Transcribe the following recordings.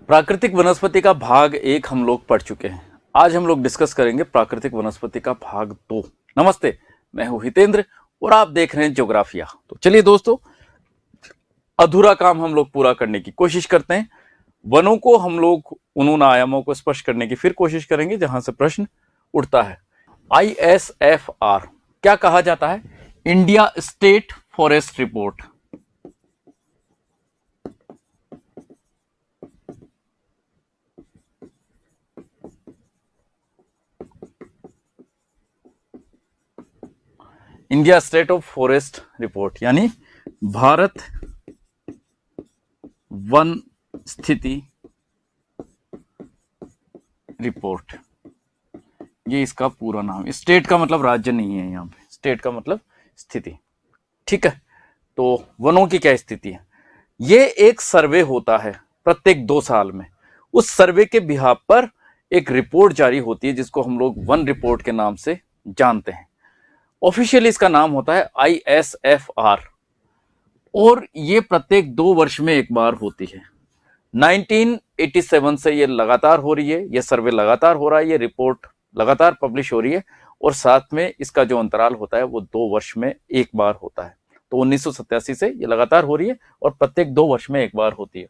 प्राकृतिक वनस्पति का भाग 1 हम लोग पढ़ चुके हैं। आज हम लोग डिस्कस करेंगे प्राकृतिक वनस्पति का भाग 2। नमस्ते, मैं हूं हितेंद्र और आप देख रहे हैं ज्योग्राफिया। तो चलिए दोस्तों, अधूरा काम हम लोग पूरा करने की कोशिश करते हैं। वनों को हम लोग उन आयामों को स्पर्श करने की फिर कोशिश करेंगे जहां से प्रश्न उठता है। ISFR क्या कहा जाता है? India state forest report. India state of forest report यानी भारत वन स्थिति रिपोर्ट, ये इसका पूरा नाम है। स्टेट का मतलब राज्य नहीं है, यहाँ पे स्टेट का मतलब स्थिति। ठीक है, तो वनों की क्या स्थिति है? ये एक सर्वे होता है प्रत्येक 2 साल में। उस सर्वे के बिहाफ पर एक रिपोर्ट जारी होती है जिसको हम लोग वन रिपोर्ट के नाम से जानते हैं। ऑफिशियली इसका नाम होता है ISFR और ये प्रत्येक 2 वर्ष में एक बार होती है। 1987 से ये लगातार हो रही है, ये सर्वे लगातार हो रहा है, ये रिपोर्ट लगातार पब्लिश हो रही है और साथ में इसका जो अंतराल होता है वो 2 वर्ष में एक बार होता है। तो 1987 से ये लगातार हो रही है और प्रत्येक 2 वर्ष में एक बार होती है।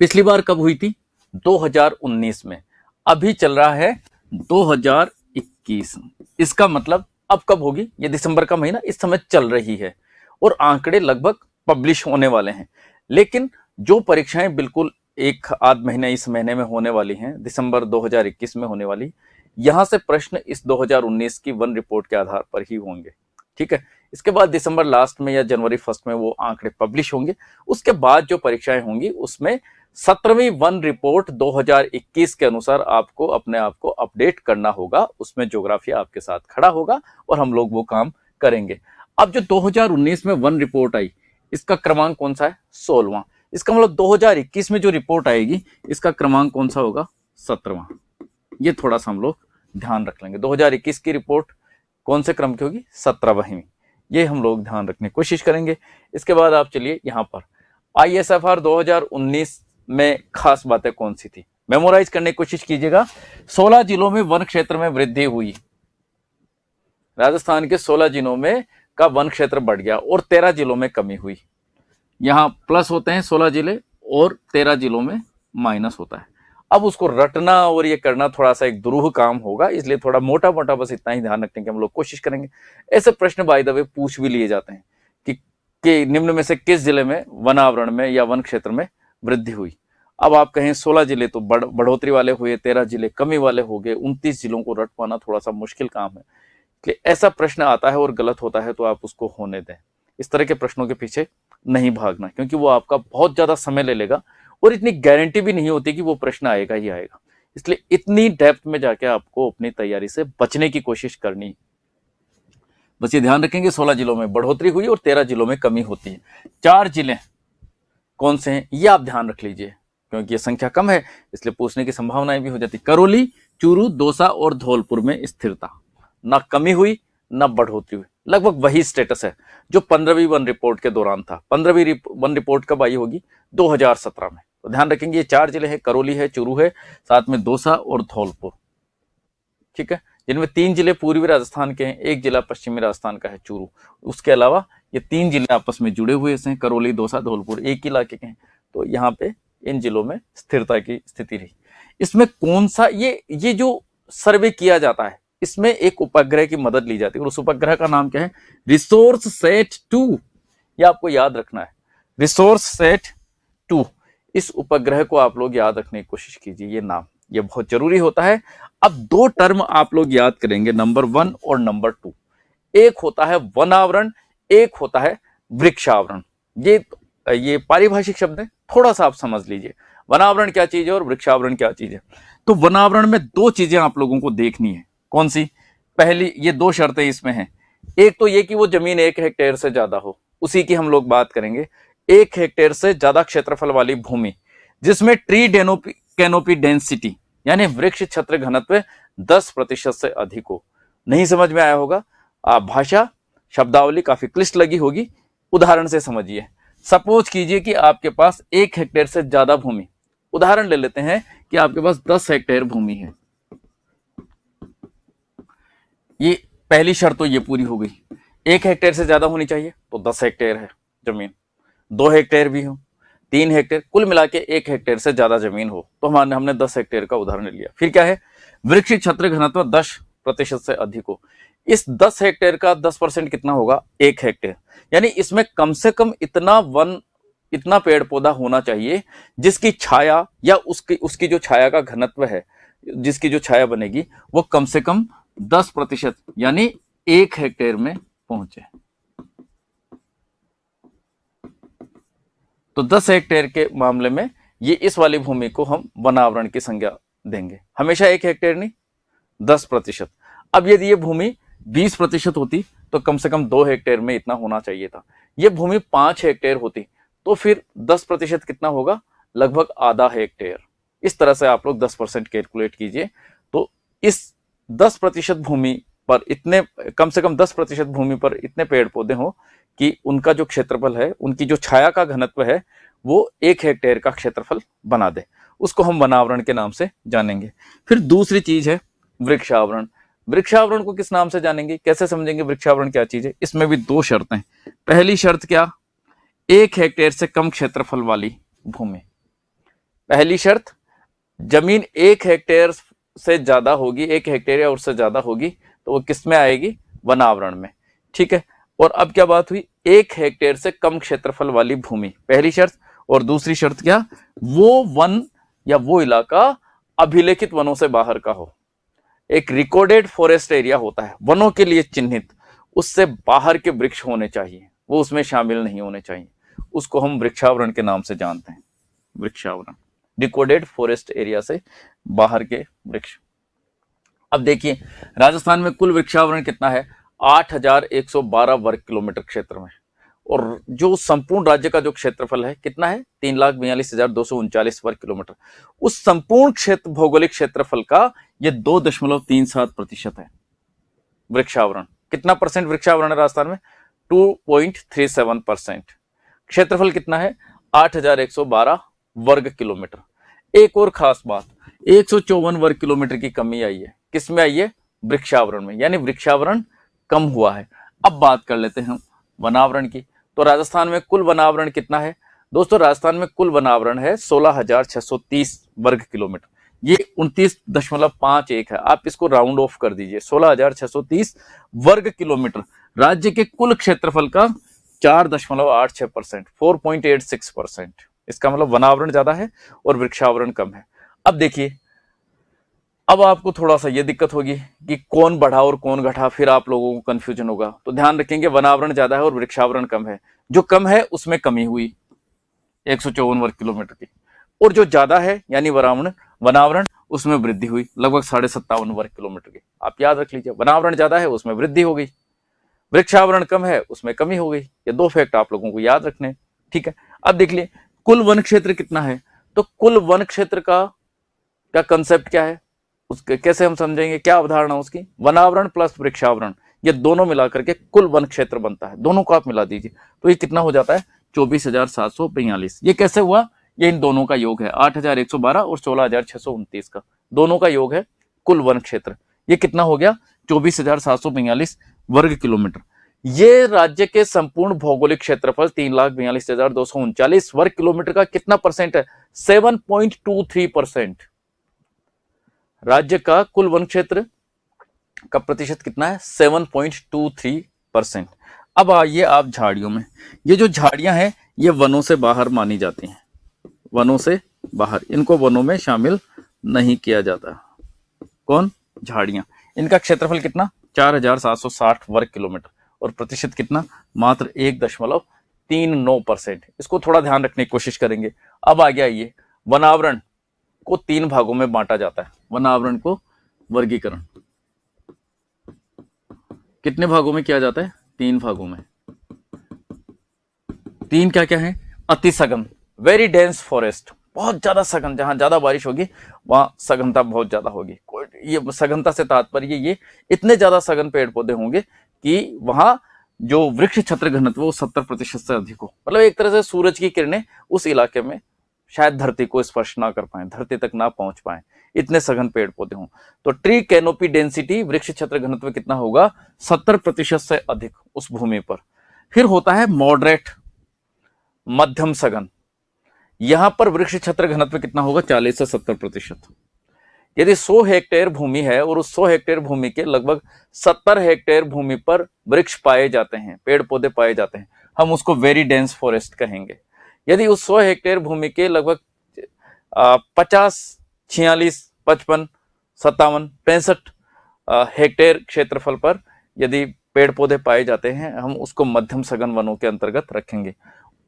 पिछली बार कब हुई थी? 2019 में। अभी चल रहा है 2021। इसका मतलब अब कब होगी? ये दिसंबर का महीना इस समय चल रही है और आंकड़े लगभग पब्लिश होने वाले हैं। लेकिन जो परीक्षाएं बिल्कुल एक आध महीने इस महीने में होने वाली हैं, दिसंबर 2021 में होने वाली, यहां से प्रश्न इस 2019 की वन रिपोर्ट के आधार पर ही होंगे। ठीक है, इसके बाद दिसंबर लास्ट में या जनवरी फर्स्ट में वो आंकड़े पब्लिश होंगे। उसके बाद जो परीक्षाएं होंगी उसमें 17वीं वन रिपोर्ट 2021 के अनुसार आपको अपने आप को अपडेट करना होगा। उसमें ज्योग्राफिया आपके साथ खड़ा होगा और हम लोग वो काम करेंगे। अब जो 2019 में वन रिपोर्ट आई, इसका क्रमांक कौन सा है? 16वां। इसका मतलब 2021 में जो रिपोर्ट आएगी इसका क्रमांक कौन सा होगा? 17वां। ये थोड़ा सा हम लोग ध्यान रख लेंगे। 2021 की रिपोर्ट कौन से क्रम की होगी? 17वीं। ये हम लोग ध्यान रखने की कोशिश करेंगे। इसके बाद आप चलिए यहाँ पर ISFR 2019 में खास बातें कौन सी थी, मेमोराइज करने की कोशिश कीजिएगा। 16 जिलों में वन क्षेत्र में वृद्धि हुई। राजस्थान के 16 जिलों में का वन क्षेत्र बढ़ गया और 13 जिलों में कमी हुई। यहाँ प्लस होते हैं 16 जिले और 13 जिलों में माइनस होता है। अब उसको रटना और ये करना थोड़ा सा एक दुरूह काम होगा, इसलिए थोड़ा मोटा मोटा बस इतना ही ध्यान रखने की हम लोग कोशिश करेंगे। ऐसे प्रश्न बाय द वे पूछ भी लिए जाते हैं कि निम्न में से किस जिले में वनावरण में या वन क्षेत्र में वृद्धि हुई। अब आप कहें 16 जिले तो बढ़ोतरी वाले हुए, 13 जिले कमी वाले हो गए, 29 जिलों को रट पाना थोड़ा सा मुश्किल काम है। कि ऐसा प्रश्न आता है और गलत होता है तो आप उसको होने दें। इस तरह के प्रश्नों के पीछे नहीं भागना, क्योंकि वो आपका बहुत ज्यादा समय ले लेगा और इतनी गारंटी भी नहीं होती कि वो प्रश्न आएगा ही आएगा। इसलिए इतनी डेप्थ में जाके आपको अपनी तैयारी से बचने की कोशिश करनी। बस ये ध्यान रखेंगे 16 जिलों में बढ़ोतरी हुई और 13 जिलों में कमी होती है। 4 जिले कौन से हैं ये आप ध्यान रख लीजिए, क्योंकि ये संख्या कम है इसलिए पूछने की संभावनाएं भी हो जाती। करौली, चूरू, दौसा और धौलपुर में स्थिरता, ना कमी हुई ना बढ़ोतरी हुई, लगभग वही स्टेटस है जो 15वीं वन रिपोर्ट के दौरान था। 15वीं वन रिपोर्ट कब आई होगी? 2017 में। तो ध्यान रखेंगे ये 4 जिले हैं, करौली है, चूरू है, साथ में दौसा और धौलपुर। ठीक है, जिनमें 3 जिले पूर्वी राजस्थान के हैं, 1 जिला पश्चिमी राजस्थान का है चूरू। उसके अलावा ये 3 जिले आपस में जुड़े हुए हैं, करौली, दौसा, धौलपुर एक ही इलाके के हैं। तो यहाँ पे इन जिलों में स्थिरता की स्थिति रही। इसमें कौन सा ये जो सर्वे किया जाता है इसमें एक उपग्रह की मदद ली जाती है और उस उपग्रह का नाम क्या है? Resource set 2। ये आपको याद रखना है, रिसोर्स सेट 2। इस उपग्रह को आप लोग याद रखने की कोशिश कीजिए, ये नाम ये बहुत जरूरी होता है। अब 2 टर्म आप लोग याद करेंगे, नंबर 1 और नंबर 2। एक होता है वनावरण, एक होता है वृक्षावरण। ये पारिभाषिक शब्द है, थोड़ा सा आप समझ लीजिए वनावरण क्या चीज है और वृक्षावरण क्या चीज है। तो वनावरण में 2 चीजें आप लोगों को देखनी है। कौन सी? पहली, ये 2 शर्तें इसमें हैं। एक तो ये कि वो जमीन 1 हेक्टेयर से ज्यादा हो, उसी की हम लोग बात करेंगे। 1 हेक्टेयर से ज्यादा क्षेत्रफल वाली भूमि जिसमें ट्री कैनोपी डेंसिटी यानी वृक्ष छत्र घनत्व 10% से अधिक हो। नहीं समझ में आया होगा? भाषा शब्दावली काफी क्लिष्ट लगी होगी, उदाहरण से समझिए। सपोज कीजिए कि आपके पास 1 हेक्टेयर से ज्यादा भूमि उदाहरण ले लेते हैं कि आपके पास 10 हेक्टेयर भूमि है। ये पहली शर्त तो ये पूरी हो गई। 1 हेक्टेयर से ज्यादा होनी चाहिए तो 10 हेक्टेयर है जमीन, 2 हेक्टेयर भी हो, 3 हेक्टेयर, कुल मिला के 1 हेक्टेयर से ज्यादा जमीन हो तो हमने 10 हेक्टेयर का उदाहरण लिया। फिर क्या है, वृक्ष छत्र घनत्व 10% से अधिक हो। इस 10 हेक्टेयर का 10% कितना होगा, 1 हेक्टेयर। यानी इसमें कम से कम इतना पेड़ पौधा होना चाहिए जिसकी छाया या उसकी जो छाया का घनत्व है, जिसकी जो छाया बनेगी वो कम से कम 10% यानी 1 हेक्टेयर में पहुंचे। तो 10 हेक्टेयर के मामले में ये इस वाली भूमि को हम वनावरण की संज्ञा देंगे, हमेशा 1 हेक्टेयर नहीं 10%। अब यदि ये भूमि 20% होती तो कम से कम 2 हेक्टेयर में इतना होना चाहिए था। ये भूमि 5 हेक्टेयर होती तो फिर 10% कितना होगा, लगभग आधा हेक्टेयर। इस तरह से आप लोग 10% कैलकुलेट कीजिए। तो इस 10% भूमि पर इतने, कम से कम 10% भूमि पर इतने पेड़ पौधे हों कि उनका जो क्षेत्रफल है, उनकी जो छाया का घनत्व है वो 1 हेक्टेयर का क्षेत्रफल बना दे, उसको हम वनावरण के नाम से जानेंगे। फिर दूसरी चीज है वृक्षावरण। वृक्षावरण को किस नाम से जानेंगे, कैसे समझेंगे वृक्षावरण क्या चीज है? इसमें भी 2 शर्तें। पहली शर्त क्या, 1 हेक्टेयर से कम क्षेत्रफल वाली भूमि। पहली शर्त, जमीन 1 हेक्टेयर से ज्यादा होगी, 1 हेक्टेयर या उससे ज्यादा होगी तो वो किस में आएगी, वनावरण में। ठीक है। और अब क्या बात हुई, 1 हेक्टेयर से कम क्षेत्रफल वाली भूमि, पहली शर्त। और दूसरी शर्त क्या, वो वन या वो इलाका अभिलेखित वनों से बाहर का हो। एक रिकॉर्डेड फॉरेस्ट एरिया होता है, वनों के लिए चिन्हित, उससे बाहर के वृक्ष होने चाहिए, वो उसमें शामिल नहीं होने चाहिए। उसको हम वृक्षावरण के नाम से जानते हैं। वृक्षावरण, रिकॉर्डेड फॉरेस्ट एरिया से बाहर के वृक्ष। अब देखिए राजस्थान में कुल वृक्षावरण कितना है, 8112 वर्ग किलोमीटर क्षेत्र में। और जो संपूर्ण राज्य का जो क्षेत्रफल है कितना है, 3,42,239 वर्ग किलोमीटर। उस संपूर्ण क्षेत्र, भौगोलिक क्षेत्रफल का ये 2.37% है वृक्षावरण। कितना परसेंट वृक्षावरण है राजस्थान में, 2.37%। क्षेत्रफल कितना है, 8112 वर्ग किलोमीटर। एक और खास बात, 154 वर्ग किलोमीटर की कमी आई है, किस में आई है, वृक्षावरण में, यानी वृक्षावरण कम हुआ है। अब बात कर लेते हैं वनावरण की। तो राजस्थान में कुल वनावरण कितना है दोस्तों, राजस्थान में कुल वनावरण है 16,630 वर्ग किलोमीटर। ये 29.51 है, आप इसको राउंड ऑफ कर दीजिए, 16,630 वर्ग किलोमीटर राज्य के कुल क्षेत्रफल का 4.86%, 4.86%। इसका मतलब वनावरण ज्यादा है और वृक्षावरण कम है। अब देखिए, अब आपको थोड़ा सा ये दिक्कत होगी कि कौन बढ़ा और कौन घटा, फिर आप लोगों को कंफ्यूजन होगा। तो ध्यान रखेंगे, वनावरण ज्यादा है और वृक्षावरण कम है। जो कम है उसमें कमी हुई 154 वर्ग किलोमीटर की, और जो ज्यादा है यानी वनावरण उसमें वृद्धि हुई लगभग 57.5 वर्ग किलोमीटर की। आप याद रख लीजिए, वनावरण ज्यादा है उसमें वृद्धि हो गई, वृक्षावरण कम है उसमें कमी हो गई। ये 2 फैक्ट आप लोगों को याद रखने। ठीक है। अब देख लिए कुल वन क्षेत्र कितना है। तो कुल वन क्षेत्र का कंसेप्ट क्या है, उसके कैसे हम समझेंगे, क्या अवधारणा उसकी, वनावरण प्लस वृक्षावरण, ये दोनों मिलाकर के कुल वन क्षेत्र बनता है। दोनों को आप मिला दीजिए तो ये कितना हो जाता है, 24,742। ये कैसे हुआ, ये इन दोनों का योग है, 8,112 और 16,629 का दोनों का योग है कुल वन क्षेत्र। ये कितना हो गया, 24,742 वर्ग किलोमीटर। ये राज्य के संपूर्ण भौगोलिक क्षेत्रफल 3,42,239 वर्ग किलोमीटर का कितना परसेंट है, 7.23%। राज्य का कुल वन क्षेत्र का प्रतिशत कितना है, 7.23%। अब आइए आप झाड़ियों में। ये जो झाड़ियां हैं ये वनों से बाहर मानी जाती हैं, वनों से बाहर, इनको वनों में शामिल नहीं किया जाता। कौन, झाड़ियां। इनका क्षेत्रफल कितना, 4,760 वर्ग किलोमीटर और प्रतिशत कितना, मात्र 1.39%। इसको थोड़ा ध्यान रखने की कोशिश करेंगे। अब आ गया ये वनावरण को 3 भागों में बांटा जाता है। वनावरण को वर्गीकरण कितने भागों में किया जाता है, 3 भागों में। 3 क्या क्या है, अति सघन, वेरी डेंस फॉरेस्ट, बहुत ज्यादा सघन, जहां ज्यादा बारिश होगी वहां सघनता बहुत ज्यादा होगी। ये सघनता से तात्पर्य ये इतने ज्यादा सघन पेड़ पौधे होंगे कि वहां जो वृक्ष छत्र घनत्व वो 70% से अधिक हो। मतलब एक तरह से सूरज की किरणें उस इलाके में शायद धरती को स्पर्श ना कर पाए, धरती तक ना पहुंच पाए, इतने सघन पेड़ पौधे हों। तो ट्री कैनोपी डेंसिटी, वृक्ष क्षेत्र घनत्व कितना होगा? 70% से अधिक उस भूमि पर। फिर होता है मॉडरेट, मध्यम सघन, यहां पर वृक्ष क्षेत्र घनत्व कितना होगा? 40 से 70%। यदि 100 हेक्टेयर भूमि है और उस 100 हेक्टेयर भूमि के लगभग 70 हेक्टेयर भूमि पर वृक्ष पाए जाते हैं, पेड़ पौधे पाए जाते हैं, हम उसको वेरी डेंस फॉरेस्ट कहेंगे। यदि उस 100 हेक्टेयर भूमि के लगभग 50, 46, 55, 57, 65 हेक्टेयर क्षेत्रफल पर यदि पेड़ पौधे पाए जाते हैं, हम उसको मध्यम सघन वनों के अंतर्गत रखेंगे।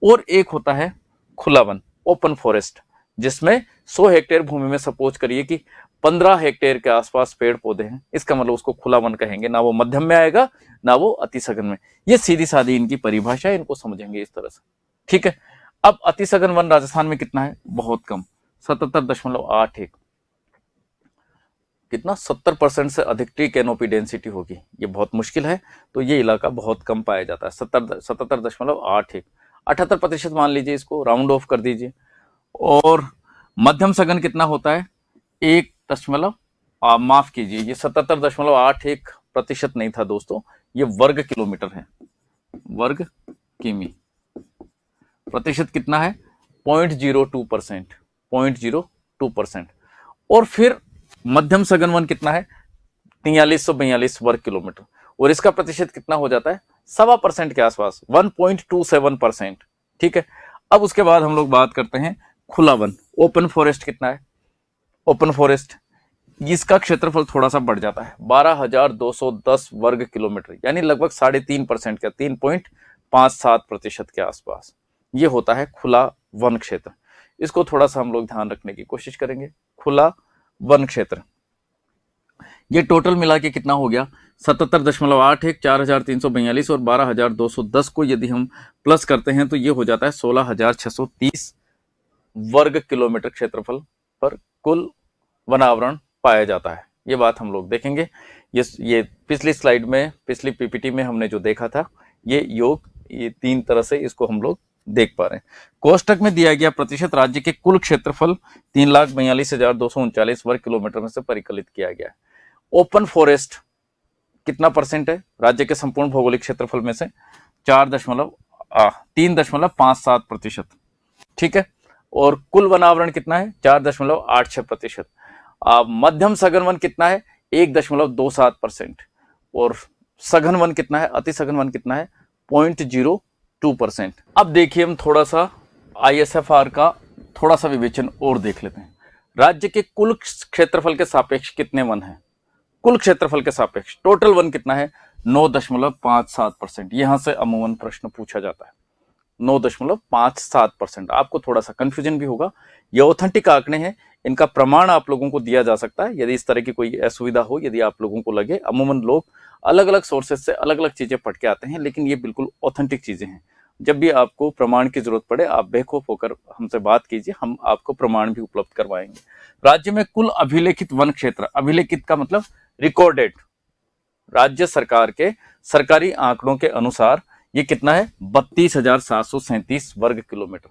और एक होता है खुला वन, ओपन फॉरेस्ट, जिसमें 100 हेक्टेयर भूमि में सपोज करिए कि 15 हेक्टेयर के आसपास पेड़ पौधे हैं, इसका मतलब उसको खुला वन कहेंगे। ना वो मध्यम में आएगा, ना वो अति सघन में। ये सीधी सादी इनकी परिभाषा है, इनको समझेंगे इस तरह से, ठीक है। अब अति सघन वन राजस्थान में कितना है? बहुत कम, 77.81। कितना? 70% से अधिक ट्री कैनोपी डेंसिटी होगी, ये बहुत मुश्किल है। तो ये इलाका बहुत कम पाया जाता है, 77.81, 78% मान लीजिए, इसको राउंड ऑफ कर दीजिए। और मध्यम सघन कितना होता है? 1 माफ कीजिए, ये 77.81% नहीं था दोस्तों, ये वर्ग किलोमीटर है, वर्ग किमी। प्रतिशत कितना है? 0.02%, 0.02%। और फिर मध्यम सघन वन कितना है? 4342 वर्ग किलोमीटर, और इसका प्रतिशत कितना हो जाता है? 1.25% के आसपास, 1.27%, ठीक है। अब उसके बाद हम लोग बात करते हैं खुला वन, ओपन फॉरेस्ट कितना है? ओपन फॉरेस्ट, इसका क्षेत्रफल थोड़ा सा बढ़ जाता है, 12,210 वर्ग किलोमीटर, यानी लगभग 3.5% का, 3.57% के आसपास। ये होता है खुला वन क्षेत्र। इसको थोड़ा सा हम लोग ध्यान रखने की कोशिश करेंगे। खुला वन क्षेत्र, ये टोटल मिला के कितना हो गया? 77.81, 4,342 और 12,210 को यदि हम प्लस करते हैं तो ये हो जाता है 16,630 वर्ग किलोमीटर क्षेत्रफल पर कुल वनावरण पाया जाता है। ये बात हम लोग देखेंगे। ये पिछली स्लाइड में, पिछली पीपीटी में हमने जो देखा था, ये योग, ये 3 तरह से इसको हम लोग देख पा रहे हैं। कोष्टक में दिया गया प्रतिशत राज्य के कुल क्षेत्रफल 3,42,239 वर्ग किलोमीटर में से परिकलित किया गया है। ओपन फॉरेस्ट कितना परसेंट है राज्य के संपूर्ण भौगोलिक क्षेत्रफल में से? 3.57%, ठीक है। और कुल वनावरण कितना है? 4.86%। मध्यम सघन वन कितना है? 1.27%। और सघन वन कितना है? अति सघन वन कितना है? 0.02%। अब देखिए हम थोड़ा सा ISFR का थोड़ा सा विवेचन और देख लेते हैं। राज्य के कुल क्षेत्रफल के सापेक्ष कितने वन हैं? कुल क्षेत्रफल के सापेक्ष टोटल वन कितना है? 9.57%। यहां से अमूमन प्रश्न पूछा जाता है, 9.57%। आपको थोड़ा सा कंफ्यूजन भी होगा। ये ऑथेंटिक आंकड़े हैं, इनका प्रमाण आप लोगों को दिया जा सकता है यदि इस तरह की कोई असुविधा हो, यदि आप लोगों को लगे। अमूमन लोग अलग अलग सोर्सेज से अलग अलग चीजें पढ़ के आते हैं, लेकिन ये बिल्कुल ऑथेंटिक चीजें हैं। जब भी आपको प्रमाण की जरूरत पड़े, आप बेखौफ होकर हमसे बात कीजिए, हम आपको प्रमाण भी उपलब्ध करवाएंगे। राज्य में कुल अभिलेखित वन क्षेत्र, अभिलेखित का मतलब रिकॉर्डेड, राज्य सरकार के सरकारी आंकड़ों के अनुसार ये कितना है? 32,737 वर्ग किलोमीटर।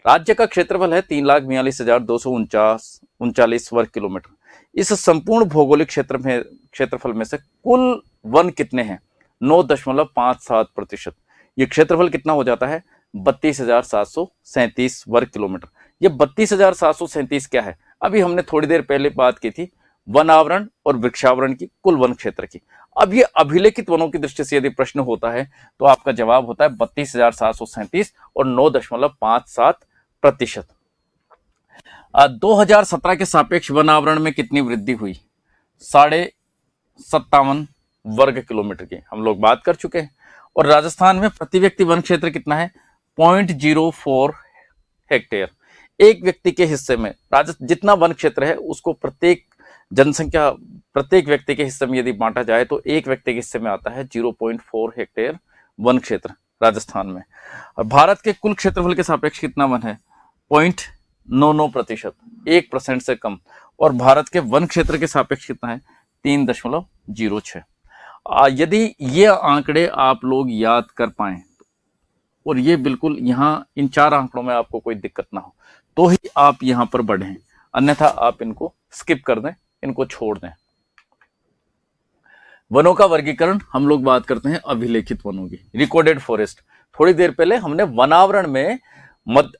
राज्य का क्षेत्रफल है 3,42,239 वर्ग किलोमीटर। इस संपूर्ण भौगोलिक क्षेत्रफल में से कुल वन कितने हैं? 9.57%। ये क्षेत्रफल कितना हो जाता है? 32,737 वर्ग किलोमीटर। ये 32,737 क्या है? अभी हमने थोड़ी देर पहले बात की थी वनावरण और वृक्षावरण की, कुल वन क्षेत्र की। अब ये अभिलेखित वनों की दृष्टि से यदि प्रश्न होता है तो आपका जवाब होता है 32,737 और 9.57%। 2017 के सापेक्ष वनावरण में कितनी वृद्धि हुई? 57.5 वर्ग किलोमीटर की हम लोग बात कर चुके हैं। और राजस्थान में प्रति व्यक्ति वन क्षेत्र कितना है? 0.04 हेक्टेयर। एक व्यक्ति के हिस्से में जितना वन क्षेत्र है उसको प्रत्येक जनसंख्या, प्रत्येक व्यक्ति के हिस्से में यदि बांटा जाए तो एक व्यक्ति के हिस्से में आता है 0.4 हेक्टेयर वन क्षेत्र राजस्थान में। और भारत के कुल क्षेत्रफल के सापेक्ष कितना वन है? 0.99%, 1% से कम। और भारत के वन क्षेत्र के सापेक्ष कितना है? 3.06। यदि ये आंकड़े आप लोग याद कर पाए और ये बिल्कुल यहाँ इन 4 आंकड़ों में आपको कोई दिक्कत ना हो, तो ही आप यहां पर बढ़ें, अन्यथा आप इनको स्किप कर दें, इनको छोड़ दें। वनों का वर्गीकरण हम लोग बात करते हैं अभिलेखित वनों की, रिकॉर्डेड फॉरेस्ट। थोड़ी देर पहले हमने वनावरण में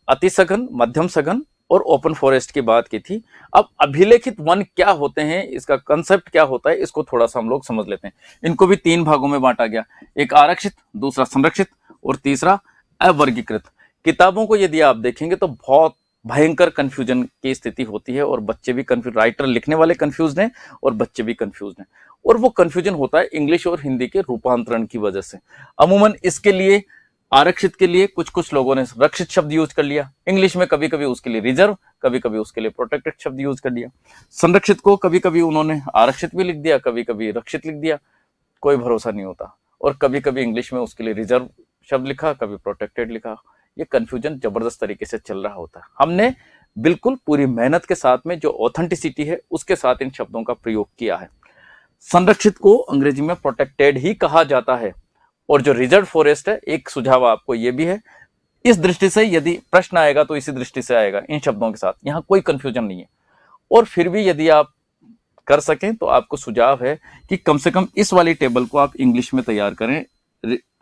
अति सघन, मध्यम सघन और ओपन फॉरेस्ट की बात की थी। अब अभिलेखित वन क्या होते हैं, इसका कंसेप्ट क्या होता है, इसको थोड़ा सा हम लोग समझ लेते हैं। इनको भी 3 भागों में बांटा गया, एक आरक्षित, दूसरा संरक्षित और तीसरा अवर्गीकृत। किताबों को यदि आप देखेंगे तो बहुत भयंकर कंफ्यूजन की स्थिति होती है और बच्चे भी कंफ्यूज, राइटर लिखने वाले कंफ्यूज हैं और बच्चे भी कंफ्यूज हैं। और वो कंफ्यूजन होता है इंग्लिश और हिंदी के रूपांतरण की वजह से। अमूमन इसके लिए, आरक्षित के लिए कुछ कुछ लोगों ने रक्षित शब्द यूज कर लिया इंग्लिश में, कभी कभी उसके लिए रिजर्व, कभी कभी उसके लिए प्रोटेक्टेड शब्द यूज कर लिया। संरक्षित को कभी कभी उन्होंने आरक्षित भी लिख दिया, कभी कभी रक्षित लिख दिया, कोई भरोसा नहीं होता। और कभी कभी इंग्लिश में उसके लिए रिजर्व शब्द लिखा, कभी प्रोटेक्टेड लिखा। ये कंफ्यूजन जबरदस्त तरीके से चल रहा होता है। हमने बिल्कुल पूरी मेहनत के साथ में जो ऑथेंटिसिटी है उसके साथ इन शब्दों का प्रयोग किया है। संरक्षित को अंग्रेजी में प्रोटेक्टेड ही कहा जाता है, और जो रिजर्व फॉरेस्ट है, एक सुझाव आपको यह भी है, इस दृष्टि से यदि प्रश्न आएगा तो इसी दृष्टि से आएगा, इन शब्दों के साथ, यहां कोई कंफ्यूजन नहीं है। और फिर भी यदि आप कर सकें तो आपको सुझाव है कि कम से कम इस वाली टेबल को आप इंग्लिश में तैयार करें।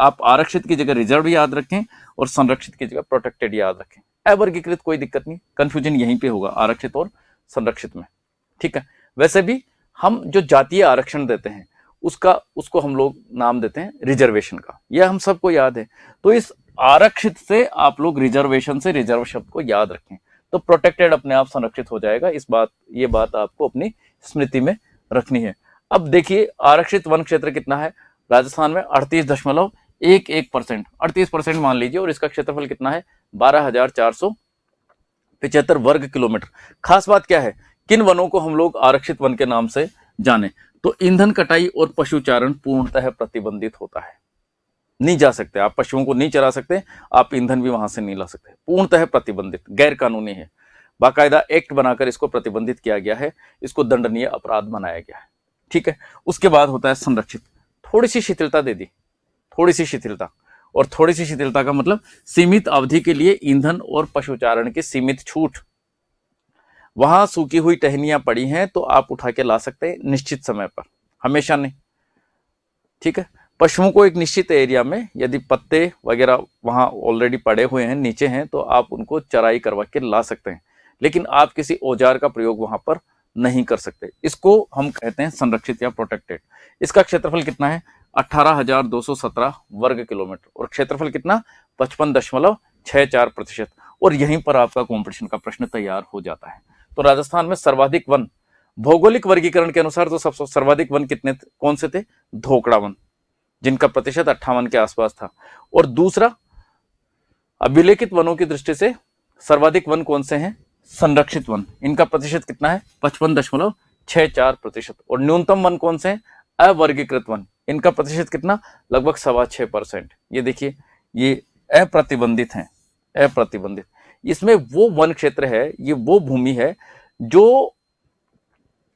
आप आरक्षित की जगह रिजर्व याद रखें और संरक्षित की जगह प्रोटेक्टेड याद रखें। अवर्गीकृत कोई दिक्कत नहीं, कंफ्यूजन यहीं पे होगा आरक्षित और संरक्षित में, ठीक है। वैसे भी हम जो जातीय आरक्षण देते हैं उसको हम लोग नाम देते हैं रिजर्वेशन का, यह हम सबको याद है। तो इस आरक्षित से आप लोग रिजर्वेशन से रिजर्व शब्द को याद रखें, तो प्रोटेक्टेड अपने आप संरक्षित हो जाएगा। ये बात आपको अपनी स्मृति में रखनी है। अब देखिए आरक्षित वन क्षेत्र कितना है राजस्थान में, 38.11% 38% मान लीजिए, और इसका क्षेत्रफल कितना है 12,475 वर्ग किलोमीटर। खास बात क्या है, किन वनों को हम लोग आरक्षित वन के नाम से जाने, तो ईंधन कटाई और पशुचारण पूर्णतः प्रतिबंधित होता है, नहीं जा सकते आप, पशुओं को नहीं चरा सकते आप, ईंधन भी वहां से नहीं ला सकते, पूर्णतः प्रतिबंधित, गैर कानूनी है। बाकायदा एक्ट बनाकर इसको प्रतिबंधित किया गया है, इसको दंडनीय अपराध बनाया गया है, ठीक है। उसके बाद होता है संरक्षित, थोड़ी सी शिथिलता दे दी, थोड़ी सी शिथिलता, और थोड़ी सी शिथिलता का मतलब सीमित अवधि के लिए ईंधन और पशुचारण की सीमित छूट। वहां सूखी हुई टहनियां पड़ी हैं तो आप उठा के ला सकते हैं निश्चित समय पर, हमेशा नहीं, ठीक है। पशुओं को एक निश्चित एरिया में यदि पत्ते वगैरह वहां ऑलरेडी पड़े हुए हैं, नीचे हैं, तो आप उनको चराई करवा के ला सकते हैं, लेकिन आप किसी औजार का प्रयोग वहां पर नहीं कर सकते। इसको हम कहते हैं संरक्षित या प्रोटेक्टेड। इसका क्षेत्रफल कितना है 18,217 वर्ग किलोमीटर, और क्षेत्रफल कितना 55.64%। और यहीं पर आपका कॉम्पिटिशन का प्रश्न तैयार हो जाता है। तो राजस्थान में सर्वाधिक वन, भौगोलिक वर्गीकरण के अनुसार तो सबसे सर्वाधिक वन कौन से थे, धोकड़ा वन, जिनका प्रतिशत 58 के आसपास था। और दूसरा, अभिलेखित वनों की दृष्टि से सर्वाधिक वन कौन से हैं, संरक्षित वन, इनका प्रतिशत कितना है 55.64%। और न्यूनतम वन कौन से हैं, अवर्गीकृत वन, इनका प्रतिशत कितना, लगभग 6.25%। ये देखिए, ये अप्रतिबंधित हैं, अप्रतिबंधित। इसमें वो वन क्षेत्र है, ये वो भूमि है जो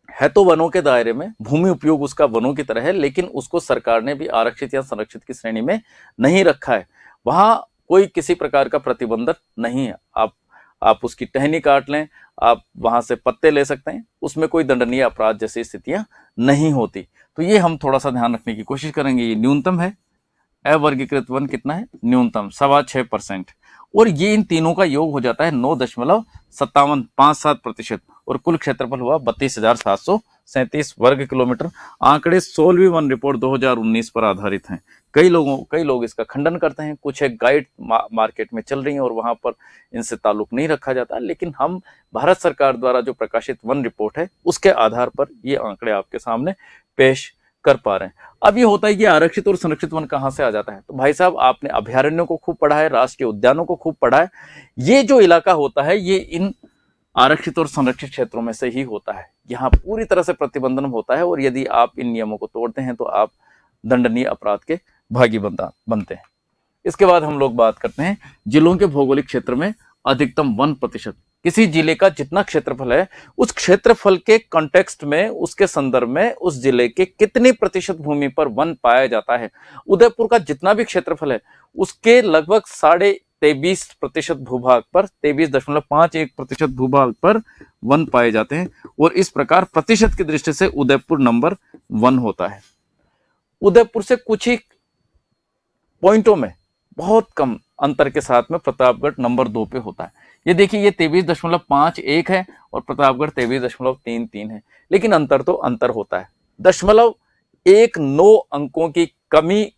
है तो वनों के दायरे में, भूमि उपयोग उसका वनों की तरह है, लेकिन उसको सरकार ने भी आरक्षित या संरक्षित की श्रेणी में नहीं रखा है। वहां कोई किसी प्रकार का प्रतिबंधक नहीं है, आप उसकी टहनी काट लें, आप वहां से पत्ते ले सकते हैं, उसमें कोई दंडनीय अपराध जैसी स्थितियां नहीं होती। तो ये हम थोड़ा सा ध्यान रखने की कोशिश करेंगे। ये न्यूनतम है, अवर्गीकृत वन कितना है, न्यूनतम 6.25%, और ये इन तीनों का योग हो जाता है 9.5757%, और कुल क्षेत्रफल हुआ 32,737 वर्ग किलोमीटर। आंकड़े 16वीं वन रिपोर्ट 2019 पर आधारित हैं। कई लोग इसका खंडन करते हैं, कुछ एक गाइड मार्केट में चल रही हैं और वहां पर इनसे ताल्लुक नहीं रखा जाता, लेकिन हम भारत सरकार द्वारा जो प्रकाशित वन रिपोर्ट है उसके आधार पर ये आंकड़े आपके सामने पेश कर पा रहे हैं। अब ये होता है कि आरक्षित और संरक्षित वन कहां से आ जाता है, तो भाई साहब आपने अभयारण्यों को खूब पढ़ा है, राष्ट्रीय उद्यानों को खूब पढ़ा है। ये जो इलाका होता है ये इन आरक्षित और संरक्षित क्षेत्रों में से ही होता है। यहाँ पूरी तरह से प्रतिबंधन होता है, और यदि आप इन नियमों को तोड़ते हैं तो आप दंडनीय अपराध के भागी बनते हैं। इसके बाद हम लोग बात करते हैं जिलों के भौगोलिक क्षेत्र में अधिकतम वन प्रतिशत। किसी जिले का जितना क्षेत्रफल है, उस क्षेत्रफल के कॉन्टेक्स्ट में, उसके संदर्भ में उस जिले के कितनी प्रतिशत भूमि पर वन पाया जाता है। उदयपुर का जितना भी क्षेत्रफल है उसके लगभग 23% भूभाग पर 23.51% भूभाग पर वन पाए जाते हैं और इस प्रकार प्रतिशत की दृष्टि से उदयपुर नंबर 1 होता है। उदयपुर से कुछ ही पॉइंटों में बहुत कम अंतर के साथ में प्रतापगढ़ नंबर 2 पे होता है। ये देखिए, ये 23.51 है और प्रतापगढ़ 23.33 है, लेकिन अंतर तो अंतर होता है। 0.19 अंकों की कमी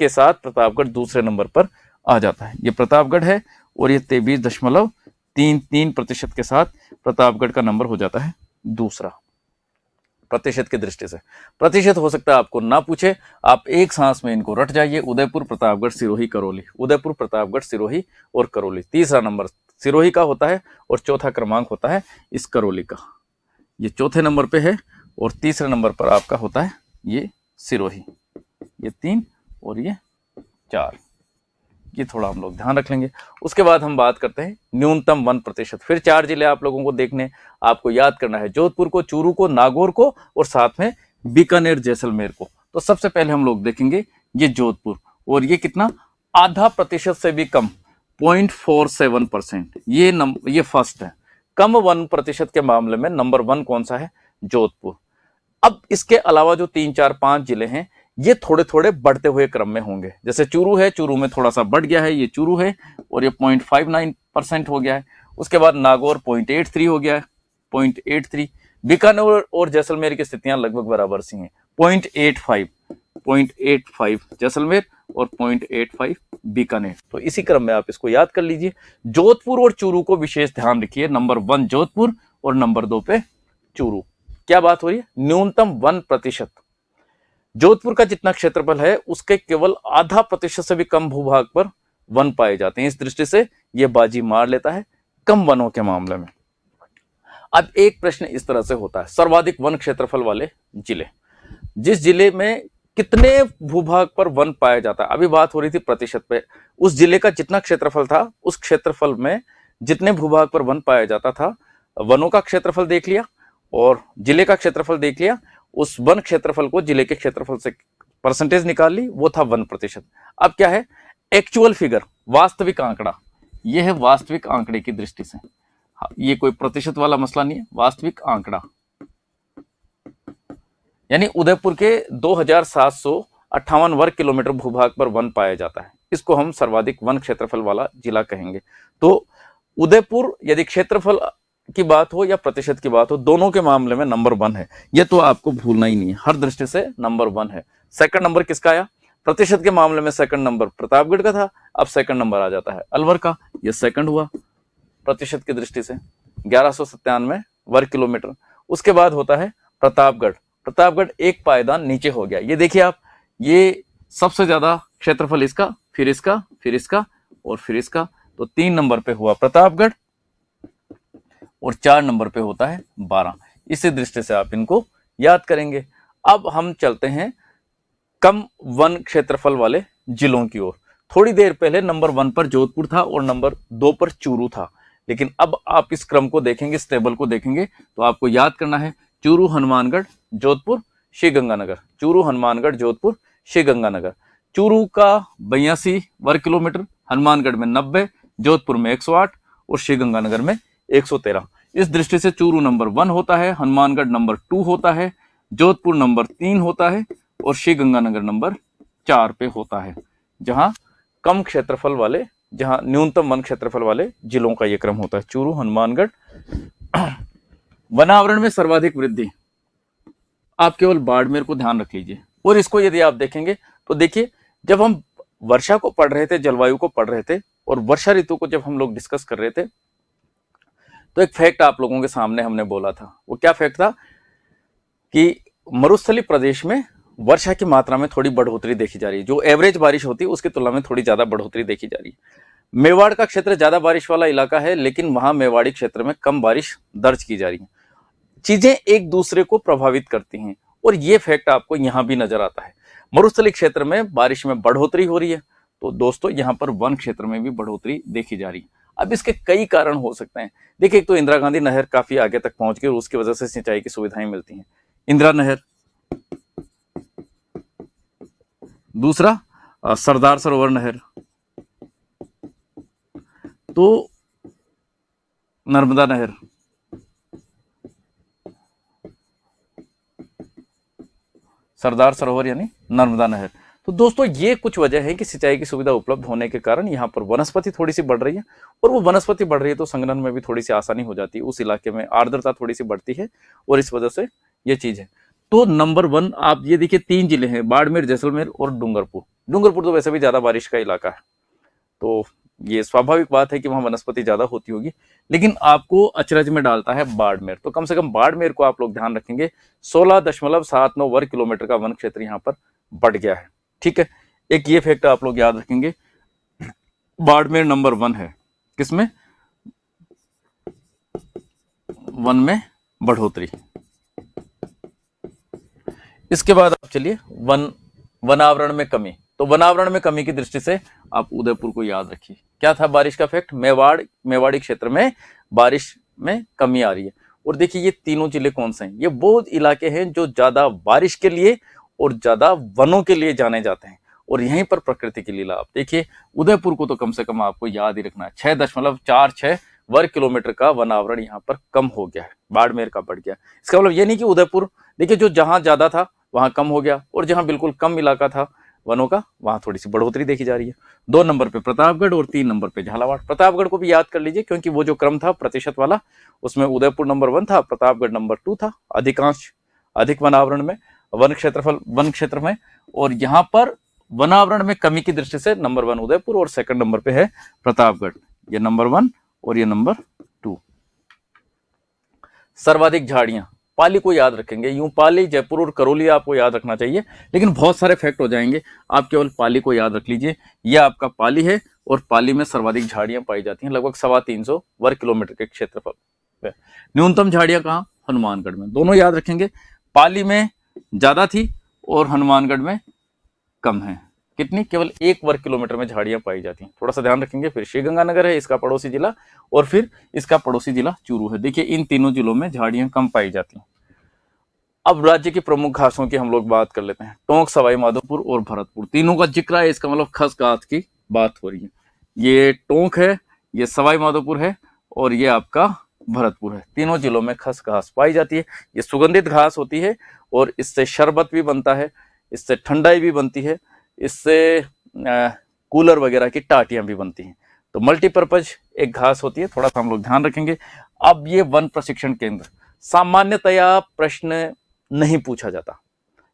के साथ प्रतापगढ़ दूसरे नंबर पर आ जाता है। ये प्रतापगढ़ है और ये 23.33% के साथ प्रतापगढ़ का नंबर हो जाता है दूसरा प्रतिशत की दृष्टि से। प्रतिशत हो सकता है आपको ना पूछे, आप एक सांस में इनको रट जाइए। उदयपुर, प्रतापगढ़, सिरोही, करौली। उदयपुर, प्रतापगढ़, सिरोही और करौली। तीसरा नंबर सिरोही का होता है और चौथा क्रमांक होता है इस करौली का। ये चौथे नंबर पे है और तीसरे नंबर पर आपका होता है ये सिरोही। ये 3 और ये 4, ये थोड़ा हम लोग ध्यान रख लेंगे। उसके बाद हम बात करते हैं न्यूनतम 1%। फिर 4 जिले आप लोगों को देखने, आपको याद करना है जोधपुर को, चूरू को, नागौर को और साथ में बीकानेर, जैसलमेर को। तो सबसे पहले हम लोग देखेंगे ये जोधपुर, और ये कितना, आधा प्रतिशत से भी कम, 0.47%। ये फर्स्ट है। कम 1% के मामले में नंबर 1 कौन सा है, जोधपुर। अब इसके अलावा जो 3, 4, 5 जिले हैं ये थोड़े थोड़े बढ़ते हुए क्रम में होंगे। जैसे चूरू है, चूरू में थोड़ा सा बढ़ गया है, ये चूरू है और ये 0.59% हो गया है। उसके बाद नागौर 0.83 हो गया है, 0.83। बीकानेर और जैसलमेर की स्थितियां लगभग बराबर सी हैं, 0.85 जैसलमेर और 0.85 बीकानेर। तो इसी क्रम में आप इसको याद कर लीजिए। जोधपुर और चूरू को विशेष ध्यान रखिए, नंबर 1 जोधपुर और नंबर 2 पे चूरू। क्या बात हो रही है, न्यूनतम 1%। जोधपुर का जितना क्षेत्रफल है उसके केवल आधा प्रतिशत से भी कम भूभाग पर वन पाए जाते हैं। इस दृष्टि से यह बाजी मार लेता है कम वनों के मामले में। अब एक प्रश्न इस तरह से होता है, सर्वाधिक वन क्षेत्रफल वाले जिले, जिस जिले में कितने भूभाग पर वन पाया जाता है। अभी बात हो रही थी प्रतिशत पे, उस जिले का जितना क्षेत्रफल था उस क्षेत्रफल में जितने भूभाग पर वन पाया जाता था, वनों का क्षेत्रफल देख लिया और जिले का क्षेत्रफल देख लिया, उस वन क्षेत्रफल को जिले के क्षेत्रफल से परसेंटेज निकाल ली, वो था 1%। अब क्या है, एक्चुअल फिगर, वास्तविक आंकड़ा। यह है वास्तविक आंकड़े की दृष्टि से, ये कोई प्रतिशत वाला मसला नहीं है, वास्तविक आंकड़ा। यानी उदयपुर के 2758 वर्ग किलोमीटर भूभाग पर वन पाया जाता है, इसको हम सर्वाधिक वन क्षेत्रफल वाला जिला कहेंगे। तो उदयपुर यदि क्षेत्रफल की बात हो या प्रतिशत की बात हो, दोनों के मामले में नंबर 1 है। यह तो आपको भूलना ही नहीं है, हर दृष्टि से नंबर 1 है। सेकंड नंबर किसका आया, प्रतिशत के मामले में सेकंड नंबर प्रतापगढ़ का था, अब सेकंड नंबर आ जाता है अलवर का। यह सेकंड हुआ प्रतिशत की दृष्टि से, 1197 वर्ग किलोमीटर। उसके बाद होता है प्रतापगढ़। प्रतापगढ़ एक पायदान नीचे हो गया, ये देखिए आप, ये सबसे ज्यादा क्षेत्रफल इसका, फिर इसका, फिर इसका और फिर इसका। तो 3 नंबर पे हुआ प्रतापगढ़ और 4 नंबर पे होता है 12। इसी दृष्टि से आप इनको याद करेंगे। अब हम चलते हैं कम वन क्षेत्रफल वाले जिलों की ओर। थोड़ी देर पहले नंबर 1 पर जोधपुर था और नंबर 2 पर चूरू था, लेकिन अब आप इस क्रम को देखेंगे, इस टेबल को देखेंगे तो आपको याद करना है चूरू, हनुमानगढ़, जोधपुर, श्रीगंगानगर। चूरू, हनुमानगढ़, जोधपुर, श्रीगंगानगर। चूरू का 82 वर्ग किलोमीटर, हनुमानगढ़ में 90, जोधपुर में 108 और श्रीगंगानगर में 113। इस दृष्टि से चूरू नंबर 1 होता है, हनुमानगढ़ नंबर 2 होता है, जोधपुर नंबर 3 होता है और श्रीगंगानगर नंबर 4 पे होता है, जहां कम क्षेत्रफल वाले, जहां न्यूनतम वन क्षेत्रफल वाले जिलों का यह क्रम होता है, चूरू, हनुमानगढ़। वनावरण में सर्वाधिक वृद्धि, आप केवल बाड़मेर को ध्यान रख लीजिए। और इसको यदि आप देखेंगे तो देखिए, जब हम वर्षा को पढ़ रहे थे, जलवायु को पढ़ रहे थे और वर्षा ऋतु को जब हम लोग डिस्कस कर रहे थे, तो एक फैक्ट आप लोगों के सामने हमने बोला था। वो क्या फैक्ट था कि मरुस्थलीय प्रदेश में वर्षा की मात्रा में थोड़ी बढ़ोतरी देखी जा रही है, जो एवरेज बारिश होती है उसकी तुलना में थोड़ी ज्यादा बढ़ोतरी देखी जा रही है। मेवाड़ का क्षेत्र ज्यादा बारिश वाला इलाका है, लेकिन वहां मेवाड़ी क्षेत्र में कम बारिश दर्ज की जा रही है। चीजें एक दूसरे को प्रभावित करती हैं और ये फैक्ट आपको यहां भी नजर आता है। मरुस्थलीय क्षेत्र में बारिश में बढ़ोतरी हो रही है, तो दोस्तों यहां पर वन क्षेत्र में भी बढ़ोतरी देखी जा रही है। अब इसके कई कारण हो सकते हैं। देखिए, एक तो इंदिरा गांधी नहर काफी आगे तक पहुंच गई और उसकी वजह से सिंचाई की सुविधाएं मिलती हैं, इंदिरा नहर। दूसरा सरदार सरोवर नहर, तो नर्मदा नहर, सरदार सरोवर यानी नर्मदा नहर। तो दोस्तों ये कुछ वजह है कि सिंचाई की सुविधा उपलब्ध होने के कारण यहाँ पर वनस्पति थोड़ी सी बढ़ रही है, और वो वनस्पति बढ़ रही है तो संघनन में भी थोड़ी सी आसानी हो जाती है, उस इलाके में आर्द्रता थोड़ी सी बढ़ती है, और इस वजह से ये चीज है। तो नंबर 1 आप ये देखिए 3 जिले हैं, बाड़मेर, जैसलमेर और डूंगरपुर। डूंगरपुर तो वैसे भी ज्यादा बारिश का इलाका है, तो ये स्वाभाविक बात है कि वहां वनस्पति ज्यादा होती होगी, लेकिन आपको अचरज में डालता है बाड़मेर। तो कम से कम बाड़मेर को आप लोग ध्यान रखेंगे, 16.79 वर्ग किलोमीटर का वन क्षेत्र यहाँ पर बढ़ गया है। ठीक है, एक ये फैक्ट आप लोग याद रखेंगे, बाड़मेर नंबर 1 है किसमें, वन में बढ़ोतरी। इसके बाद आप चलिए वनावरण में कमी। तो वनावरण में कमी की दृष्टि से आप उदयपुर को याद रखिए। क्या था बारिश का फैक्ट, मेवाड़ी क्षेत्र में बारिश में कमी आ रही है। और देखिए ये तीनों जिले कौन से हैं, ये वो इलाके हैं जो ज्यादा बारिश के लिए और ज्यादा वनों के लिए जाने जाते हैं, और यहीं पर प्रकृति की लीला। आप देखिए उदयपुर को तो कम से कम आपको याद ही रखना है, 6.46 वर्ग किलोमीटर का वनावरण यहाँ पर कम हो गया है, बाड़मेर का बढ़ गया। इसका मतलब ये नहीं कि उदयपुर, देखिए जो जहां ज्यादा था वहां कम हो गया, और जहां बिल्कुल कम इलाका था वनों का वहां थोड़ी सी बढ़ोतरी देखी जा रही है। 2 नंबर पे प्रतापगढ़ और 3 नंबर पे झालावाड़। प्रतापगढ़ को भी याद कर लीजिए, क्योंकि वो जो क्रम था प्रतिशत वाला, उसमें उदयपुर नंबर 1 था, प्रतापगढ़ नंबर 2 था, अधिक वनावरण में, वन क्षेत्र में। और यहाँ पर वनावरण में कमी की दृष्टि से नंबर 1 उदयपुर और सेकंड नंबर पे है प्रतापगढ़। ये नंबर 1 और ये नंबर 2। सर्वाधिक झाड़ियां, पाली को याद रखेंगे, यूं पाली, जयपुर और करौली आपको याद रखना चाहिए, लेकिन बहुत सारे फैक्ट हो जाएंगे, आप केवल पाली को याद रख लीजिए। यह आपका पाली है, और पाली में सर्वाधिक झाड़ियां पाई जाती हैं, लगभग 325 वर्ग किलोमीटर के क्षेत्रफल। न्यूनतम झाड़ियां कहाँ, हनुमानगढ़ में। दोनों याद रखेंगे, पाली में ज्यादा थी और हनुमानगढ़ में कम है। कितनी, केवल 1 वर्ग किलोमीटर में झाड़ियां पाई जाती हैं, थोड़ा सा ध्यान रखेंगे। फिर श्रीगंगानगर है इसका पड़ोसी जिला, और फिर इसका पड़ोसी जिला चूरू है। देखिए इन तीनों जिलों में झाड़ियां कम पाई जाती हैं। अब राज्य की प्रमुख घासों की हम लोग बात कर लेते हैं। टोंक, सवाई माधोपुर और भरतपुर, तीनों का जिक्र है, इसका मतलब खस घास की बात हो रही है। ये टोंक है, ये सवाई माधोपुर है, और ये आपका भरतपुर है। तीनों जिलों में खस घास पाई जाती है। ये सुगंधित घास होती है, और इससे शरबत भी बनता है, इससे ठंडाई भी बनती है, इससे कूलर वगैरह की टाटियां भी बनती हैं। तो मल्टीपर्पज एक घास होती है, थोड़ा सा हम लोग ध्यान रखेंगे। अब ये वन प्रशिक्षण केंद्र, सामान्यतया प्रश्न नहीं पूछा जाता,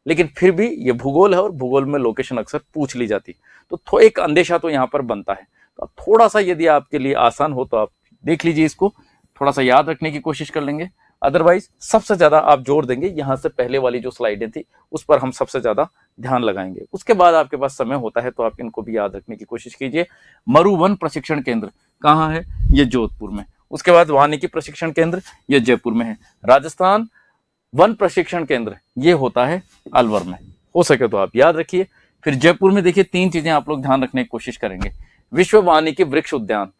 लेकिन फिर भी ये भूगोल है, और भूगोल में लोकेशन अक्सर पूछ ली जाती, तो एक अंदेशा तो यहाँ पर बनता है। तो थोड़ा सा यदि आपके लिए आसान हो तो आप देख लीजिए, इसको थोड़ा सा याद रखने की कोशिश कर लेंगे। अदरवाइज सबसे ज्यादा आप जोर देंगे यहां से पहले वाली जो स्लाइडें थी उस पर हम सबसे ज्यादा ध्यान लगाएंगे। उसके बाद आपके पास समय होता है तो आप इनको भी याद रखने की कोशिश कीजिए। मरु वन प्रशिक्षण केंद्र कहाँ है, ये जोधपुर में। उसके बाद वानिकी प्रशिक्षण केंद्र ये जयपुर में है। राजस्थान वन प्रशिक्षण केंद्र ये होता है अलवर में, हो सके तो आप याद रखिए। फिर जयपुर में देखिए 3 चीजें आप लोग ध्यान रखने की कोशिश करेंगे। विश्व वानिकी वृक्ष उद्यान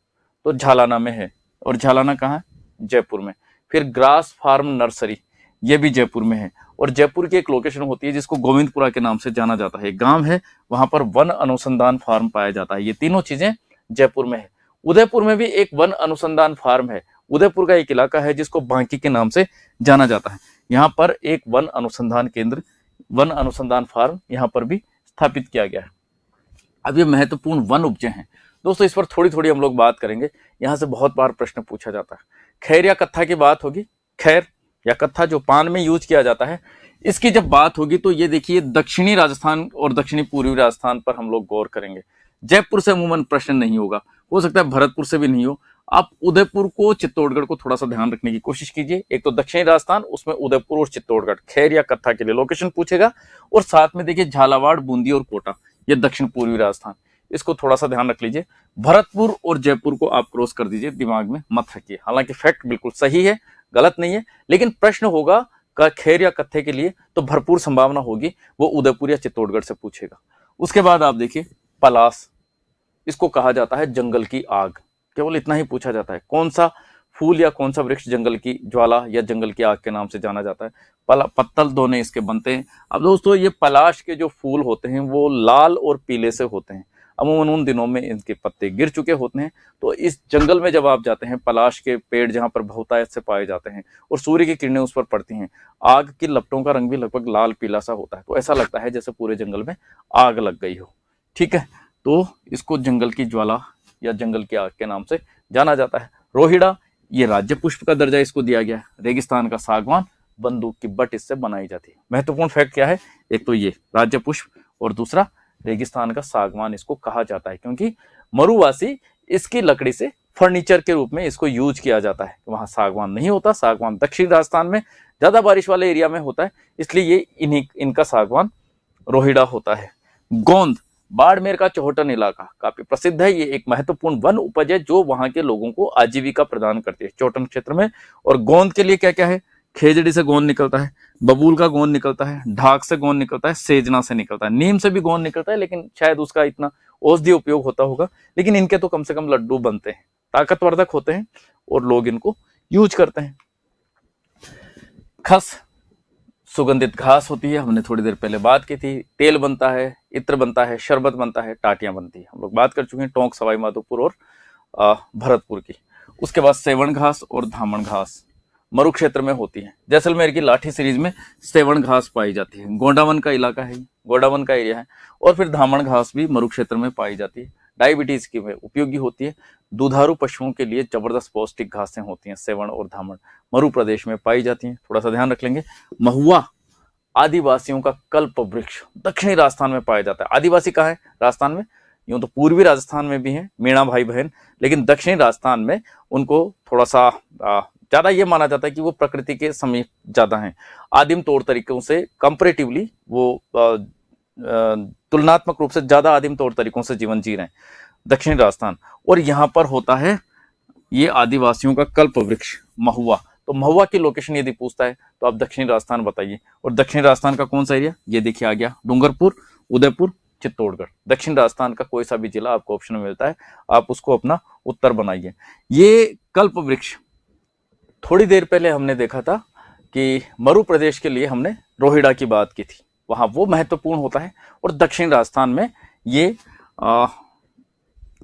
तो झालाना में है, और झालाना कहाँ है, जयपुर में। फिर ग्रास फार्म नर्सरी ये भी जयपुर में है, और जयपुर की एक लोकेशन होती है जिसको गोविंदपुरा के नाम से जाना जाता है, एक गांव है, वहां पर वन अनुसंधान फार्म पाया जाता है। ये तीनों चीजें जयपुर में है। उदयपुर में भी एक वन अनुसंधान फार्म है। उदयपुर का एक इलाका है जिसको बांकी के नाम से जाना जाता है। यहाँ पर एक वन अनुसंधान केंद्र, वन अनुसंधान फार्म यहाँ पर भी स्थापित किया गया है। अब ये महत्वपूर्ण वन उपजे हैं दोस्तों, इस पर थोड़ी थोड़ी हम लोग बात करेंगे। यहाँ से बहुत बार प्रश्न पूछा जाता है। खैर या कत्था की बात होगी, खैर या कत्था जो पान में यूज किया जाता है, इसकी जब बात होगी तो ये देखिए दक्षिणी राजस्थान और दक्षिणी पूर्वी राजस्थान पर हम लोग गौर करेंगे। जयपुर से अमूमन प्रश्न नहीं होगा, हो सकता है भरतपुर से भी नहीं हो। आप उदयपुर को, चित्तौड़गढ़ को थोड़ा सा ध्यान रखने की कोशिश कीजिए। एक तो दक्षिणी राजस्थान, उसमें उदयपुर और चित्तौड़गढ़ खैर या कत्था के लिए लोकेशन पूछेगा, और साथ में देखिए झालावाड़, बूंदी और कोटा ये दक्षिण पूर्वी राजस्थान, इसको थोड़ा सा ध्यान रख लीजिए। भरतपुर और जयपुर को आप क्रॉस कर दीजिए, दिमाग में मत रखिए। हालांकि फैक्ट बिल्कुल सही है, गलत नहीं है, लेकिन प्रश्न होगा का खैर या कत्थे के लिए तो भरपूर संभावना होगी वो उदयपुर या चित्तौड़गढ़ से पूछेगा। उसके बाद आप देखिए पलास, इसको कहा जाता है जंगल की आग, केवल इतना ही पूछा जाता है। कौन सा फूल या कौन सा वृक्ष जंगल की ज्वाला या जंगल की आग के नाम से जाना जाता है। पत्तल दोने इसके बनते हैं। अब दोस्तों ये पलाश के जो फूल होते हैं वो लाल और पीले से होते हैं। अमूमन उन दिनों में इनके पत्ते गिर चुके होते हैं। तो इस जंगल में जब आप जाते हैं, पलाश के पेड़ जहाँ पर बहुतायत से पाए जाते हैं और सूर्य की किरणें उस पर पड़ती हैं, आग की लपटों का रंग भी लगभग लाल पीला सा होता है। तो ऐसा लगता है जैसे पूरे जंगल में आग लग गई हो। ठीक है, तो इसको जंगल की ज्वाला या जंगल की आग के नाम से जाना जाता है। रोहिड़ा, ये राज्य पुष्प का दर्जा इसको दिया गया है। रेगिस्तान का सागवान, बंदूक की बट इससे बनाई जाती है। महत्वपूर्ण फैक्ट क्या है, एक तो ये राज्य पुष्प और दूसरा रेगिस्तान का सागवान इसको कहा जाता है क्योंकि मरुवासी इसकी लकड़ी से फर्नीचर के रूप में इसको यूज किया जाता है। वहां सागवान नहीं होता, सागवान दक्षिण राजस्थान में ज्यादा बारिश वाले एरिया में होता है, इसलिए ये इनका सागवान रोहिड़ा होता है। गोंद, बाड़मेर का चौहटन इलाका काफी प्रसिद्ध है। ये एक महत्वपूर्ण वन उपज है जो वहां के लोगों को आजीविका प्रदान करती है चौहटन क्षेत्र में। और गोंद के लिए क्या क्या है, खेजड़ी से गोंद निकलता है, बबूल का गोंद निकलता है, ढाक से गोंद निकलता है, सेजना से निकलता है, नीम से भी गोंद निकलता है, लेकिन शायद उसका इतना औषधीय उपयोग होता होगा, लेकिन इनके तो कम से कम लड्डू बनते हैं, ताकतवर्धक होते हैं और लोग इनको यूज करते हैं। खस सुगंधित घास होती है, हमने थोड़ी देर पहले बात की थी। तेल बनता है, इत्र बनता है, शरबत बनता है, टाटियां बनती है, हम लोग बात कर चुके हैं टोंक, सवाई माधोपुर और भरतपुर की। उसके बाद सेवण घास और धामण घास मरु क्षेत्र में होती है। जैसलमेर की लाठी सीरीज में सेवण घास पाई जाती है। गोंडावन का इलाका है, गोंडावन का एरिया है। और फिर धामण घास भी मरु क्षेत्र में पाई जाती है, डायबिटीज की में उपयोगी होती है। दुधारू पशुओं के लिए जबरदस्त पौष्टिक घासें होती हैं। सेवण और धामण मरु प्रदेश में पाई जाती हैं, थोड़ा सा ध्यान रख लेंगे। महुआ आदिवासियों का कल्प वृक्ष दक्षिणी राजस्थान में पाया जाता है। आदिवासी कहाँ है राजस्थान में, यूं तो पूर्वी राजस्थान में भी हैं मीणा भाई बहन, लेकिन दक्षिणी राजस्थान में उनको थोड़ा सा ज्यादा ये माना जाता है कि वो प्रकृति के समीप ज्यादा हैं। आदिम तौर तरीकों से कंपैरेटिवली वो तुलनात्मक रूप से ज्यादा आदिम तौर तरीकों से जीवन जी रहे हैं दक्षिणी राजस्थान। और यहाँ पर होता है ये आदिवासियों का कल्प वृक्ष महुआ। तो महुआ की लोकेशन यदि पूछता है तो आप दक्षिणी राजस्थान बताइए। और दक्षिणी राजस्थान का कौन सा एरिया, ये देखिए आ गया, डूंगरपुर, उदयपुर, चित्तौड़गढ़। दक्षिण राजस्थान का कोई सा भी जिला आपको ऑप्शन में मिलता है, आप उसको अपना उत्तर बनाइए। ये कल्प वृक्ष थोड़ी देर पहले हमने देखा था कि मरु प्रदेश के लिए हमने रोहिड़ा की बात की थी, वहां वो महत्वपूर्ण होता है। और दक्षिण राजस्थान में ये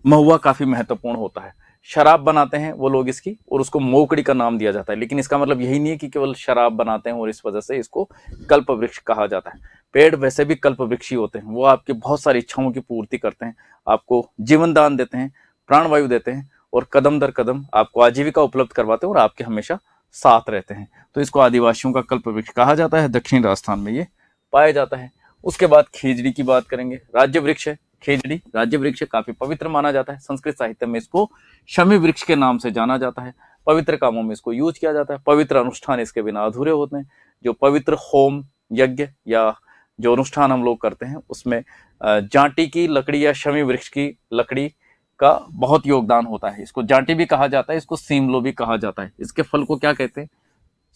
महुआ काफी महत्वपूर्ण होता है। शराब बनाते हैं वो लोग इसकी, और उसको मोकड़ी का नाम दिया जाता है। लेकिन इसका मतलब यही नहीं है कि केवल शराब बनाते हैं और इस वजह से इसको कल्प वृक्ष कहा जाता है। पेड़ वैसे भी कल्प वृक्षी होते हैं, वो आपकी बहुत सारी इच्छाओं की पूर्ति करते हैं, आपको जीवन दान देते हैं, प्राणवायु देते हैं, और कदम दर कदम आपको आजीविका उपलब्ध करवाते हैं और आपके हमेशा साथ रहते हैं। तो इसको आदिवासियों का कल्प वृक्ष कहा जाता है, दक्षिण राजस्थान में ये पाया जाता है। उसके बाद खेजड़ी की बात करेंगे। राज्य वृक्ष है खेजड़ी, राज्य वृक्ष है, काफी पवित्र माना जाता है। संस्कृत साहित्य में इसको शमी वृक्ष के नाम से जाना जाता है। पवित्र कामों में इसको यूज किया जाता है। पवित्र अनुष्ठान इसके बिना अधूरे होते हैं। जो पवित्र होम यज्ञ या जो अनुष्ठान हम लोग करते हैं उसमें जांटी की लकड़ी या शमी वृक्ष की लकड़ी का बहुत योगदान होता है। इसको जांटी भी कहा जाता है, इसको सीमलो भी कहा जाता है। इसके फल को क्या कहते हैं,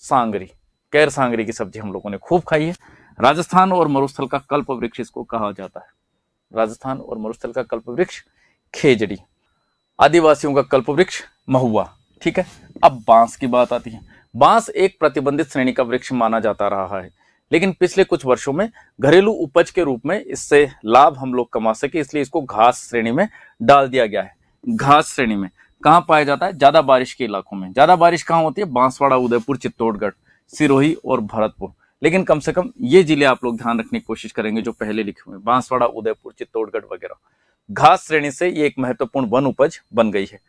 सांगरी, कैर सांगरी की सब्जी हम लोगों ने खूब खाई है। राजस्थान और मरुस्थल का कल्प वृक्ष इसको कहा जाता है। राजस्थान और मरुस्थल का कल्प वृक्ष खेजड़ी, आदिवासियों का कल्प वृक्ष महुआ। ठीक है, अब बांस की बात आती है। बांस एक प्रतिबंधित श्रेणी का वृक्ष माना जाता रहा है, लेकिन पिछले कुछ वर्षों में घरेलू उपज के रूप में इससे लाभ हम लोग कमा सके, इसलिए इसको घास श्रेणी में डाल दिया गया है। घास श्रेणी में कहाँ पाया जाता है, ज्यादा बारिश के इलाकों में। ज्यादा बारिश कहाँ होती है, बांसवाड़ा, उदयपुर, चित्तौड़गढ़, सिरोही और भरतपुर। लेकिन कम से कम ये जिले आप लोग ध्यान रखने की कोशिश करेंगे जो पहले लिखे हुए, बांसवाड़ा, उदयपुर, चित्तौड़गढ़ वगैरह। घास श्रेणी से ये एक महत्वपूर्ण वन उपज बन गई है।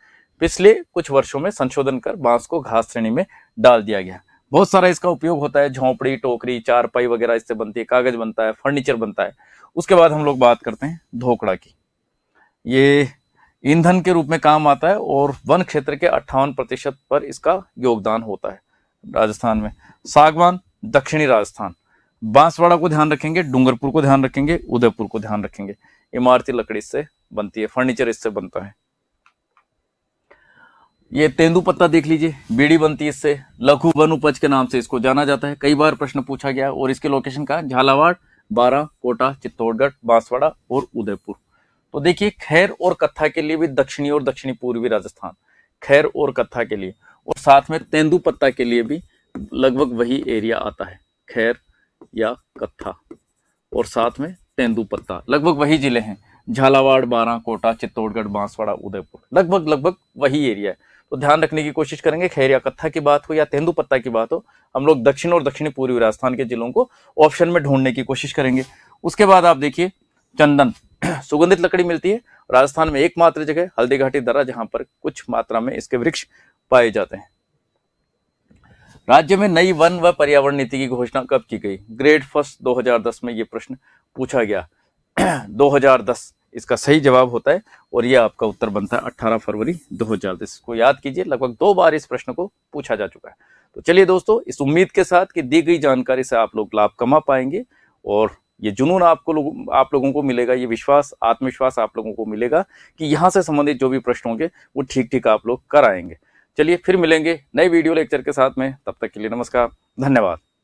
पिछले कुछ वर्षों में संशोधन कर बांस को घास श्रेणी में डाल दिया गया। बहुत सारा इसका उपयोग होता है, झोंपड़ी, टोकरी, चारपाई वगैरह इससे बनती है, कागज बनता है, फर्नीचर बनता है। उसके बाद हम लोग बात करते हैं धोकड़ा की। ये ईंधन के रूप में काम आता है और वन क्षेत्र के 58% पर इसका योगदान होता है राजस्थान में। सागवान दक्षिणी राजस्थान, बांसवाड़ा को ध्यान रखेंगे, डूंगरपुर को ध्यान रखेंगे, उदयपुर को ध्यान रखेंगे। इमारती लकड़ी इससे बनती है, फर्नीचर इससे बनता है। ये तेंदू पत्ता देख लीजिए, बीड़ी बनती है इससे। लघु वन उपज के नाम से इसको जाना जाता है, कई बार प्रश्न पूछा गया। और इसके लोकेशन का झालावाड़, बारां, कोटा, चित्तौड़गढ़, बांसवाड़ा और उदयपुर। तो देखिए खैर और कत्था के लिए भी दक्षिणी और दक्षिणी पूर्वी राजस्थान, खैर और कत्था के लिए, और साथ में तेंदू पत्ता के लिए भी लगभग वही एरिया आता है, खैर या कत्था और साथ में तेंदू पत्ता, लगभग वही जिले हैं। झालावाड़, बारां, कोटा, चित्तौड़गढ़, बांसवाड़ा, उदयपुर, लगभग लगभग वही एरिया है। तो ध्यान रखने की कोशिश करेंगे, खैरिया कत्था की बात हो या तेंदुपत्ता की बात हो, हम लोग दक्षिण और दक्षिणी पूर्वी राजस्थान के जिलों को ऑप्शन में ढूंढने की कोशिश करेंगे। उसके बाद आप देखिए चंदन सुगंधित लकड़ी मिलती है राजस्थान में एकमात्र जगह हल्दीघाटी दर्रा, जहां पर कुछ मात्रा में इसके वृक्ष पाए जाते हैं। राज्य में नई वन व पर्यावरण नीति की घोषणा कब की गई? ग्रेड फर्स्ट 2010 में ये प्रश्न पूछा गया। 2010 इसका सही जवाब होता है और ये आपका उत्तर बनता है 18 फरवरी 2010 को। याद कीजिए, लगभग 2 बार इस प्रश्न को पूछा जा चुका है। तो चलिए दोस्तों, इस उम्मीद के साथ कि दी गई जानकारी से आप लोग लाभ कमा पाएंगे और ये जुनून आप लोगों को मिलेगा, ये विश्वास, आत्मविश्वास आप लोगों को मिलेगा कि यहाँ से संबंधित जो भी प्रश्न होंगे वो ठीक ठीक आप लोग कर आएंगे। चलिए फिर मिलेंगे नए वीडियो लेक्चर के साथ में, तब तक के लिए नमस्कार, धन्यवाद।